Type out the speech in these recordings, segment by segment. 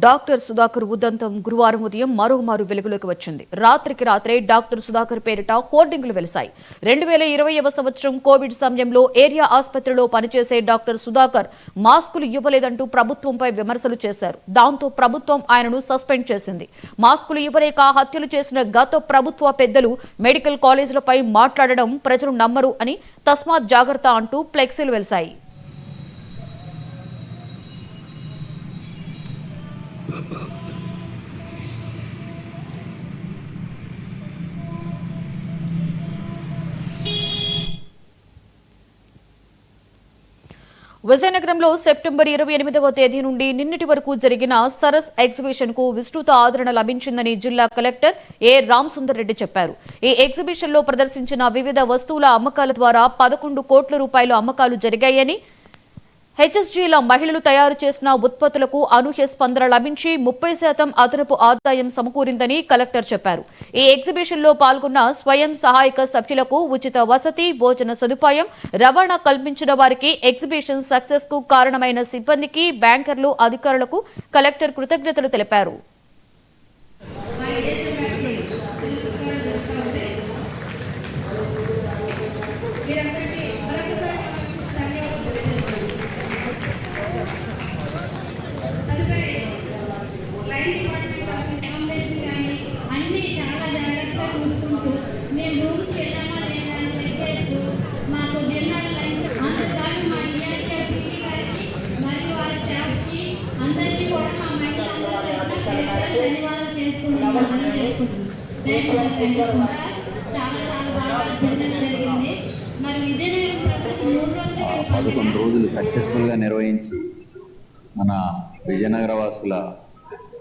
Doctor Sudhakar ఉదంతం గురువారం ఉదయం మరోమారు వెలుగులోకి వచ్చింది. రాత్రికి రాత్రే డాక్టర్ సుధాకర్ పేరిట హోర్డింగులు వెలిశాయి. 2020వ సంవత్సరం కోవిడ్ సమయంలో ఏరియా ఆసుపత్రిలో పనిచేసే డాక్టర్ సుధాకర్ మాస్కులు ఇవ్వలేదంటూ ప్రభుత్వంపై విమర్శలు చేశారు. దాంతో ప్రభుత్వం ఆయనను సస్పెండ్ చేసింది. మాస్కులు ఇవ్వలేక హత్యలు చేసిన గత ప్రభుత్వ పెద్దలు మెడికల్ కాలేజీలపై మాట్లాడడం ప్రజలు నమ్మరు అని తస్మాత్ జాగ్రత్త అంటూ ఫ్లెక్సీలు వెలిశాయి. విజయనగరంలో సెప్టెంబర్ 28వ తేదీ నుండి నిన్నటి వరకు జరిగిన సరస్ ఎగ్జిబిషన్ కు విస్తృత ఆదరణ లభించిందని జిల్లా కలెక్టర్ ఏ రామసుందర్ రెడ్డి చెప్పారు. ఈ ఎగ్జిబిషన్ లో ప్రదర్శించిన వివిధ వస్తువుల అమ్మకాల ద్వారా 11 కోట్ల రూపాయల అమ్మకాలు జరిగాయని, హెచ్ఎస్జీల మహిళలు తయారు చేసిన ఉత్పత్తులకు అనూహ్య స్పందన లభించి 30% అదనపు ఆదాయం సమకూరిందని కలెక్టర్ చెప్పారు. ఈ ఎగ్జిబిషన్ లో పాల్గొన్న స్వయం సహాయక సభ్యులకు ఉచిత వసతి, భోజన సదుపాయం, రవాణా కల్పించిన వారికి, ఎగ్జిబిషన్ సక్సెస్ కు కారణమైన సిబ్బందికి, బ్యాంకర్లు, అధికారులకు కలెక్టర్ కృతజ్ఞతలు తెలిపారు. పదకొండు రోజులు సక్సెస్ఫుల్గా నిర్వహించి మన విజయనగర వాసుల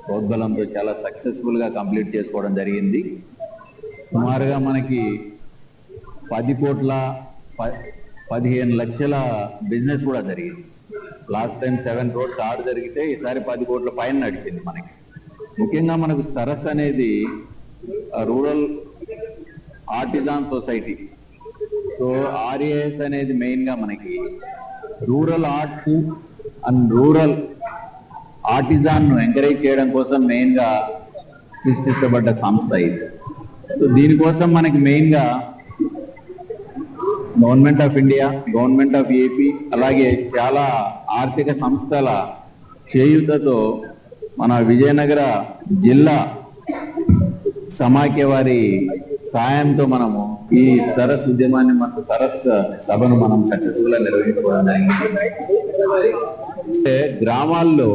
ప్రోద్బలంతో చాలా సక్సెస్ఫుల్గా కంప్లీట్ చేసుకోవడం జరిగింది. సుమారుగా మనకి 10,15 లక్షల బిజినెస్ కూడా జరిగింది. లాస్ట్ టైం 7 crores ఆర్డర్ జరిగితే ఈసారి 10 కోట్ల పైన నడిచింది. మనకి ముఖ్యంగా మనకు సరస్ అనేది rural artisan society. So RAS అనేది మెయిన్గా మనకి రూరల్ ఆర్ట్స్ అండ్ రూరల్ ఆర్టిజాన్ను ఎంకరేజ్ చేయడం కోసం మెయిన్గా సృష్టించబడ్డ సంస్థ ఇది. సో దీనికోసం మనకి మెయిన్గా government of India, government of AP, అలాగే చాలా ఆర్థిక సంస్థల చేయూతతో మన విజయనగర జిల్లా సమాఖ్య వారి సాయంతో మనము ఈ సరస్ ఉద్యమాన్ని, మన సరస్ సభను మనం సక్సెస్ఫుల్ గా నిర్వహించుకోవడం జరిగింది. గ్రామాల్లో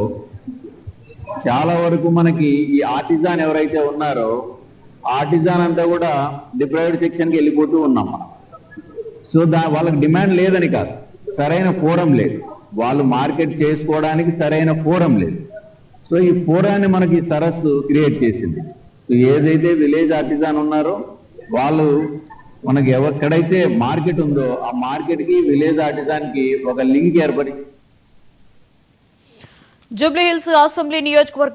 చాలా వరకు మనకి ఈ ఆర్టిజాన్ ఎవరైతే ఉన్నారో ఆర్టిజాన్ అంతా కూడా డిప్రైవ్డ్ సెక్షన్కి వెళ్ళిపోతూ ఉన్నాం మనం. సో వాళ్ళకి డిమాండ్ లేదని కాదు, సరైన ఫోరం లేదు, వాళ్ళు మార్కెట్ చేసుకోవడానికి సరైన ఫోరం లేదు. సో ఈ ఫోరాన్ని మనకి సరస్సు క్రియేట్ చేసింది. సో ఏదైతే విలేజ్ ఆర్టిజాన్ ఉన్నారో వాళ్ళు మనకి ఎక్కడైతే మార్కెట్ ఉందో ఆ మార్కెట్కి, విలేజ్ ఆర్టిజాన్కి ఒక లింక్ ఏర్పడి జూబ్లీహిల్స్ అసెంబ్లీ నియోజకవర్గ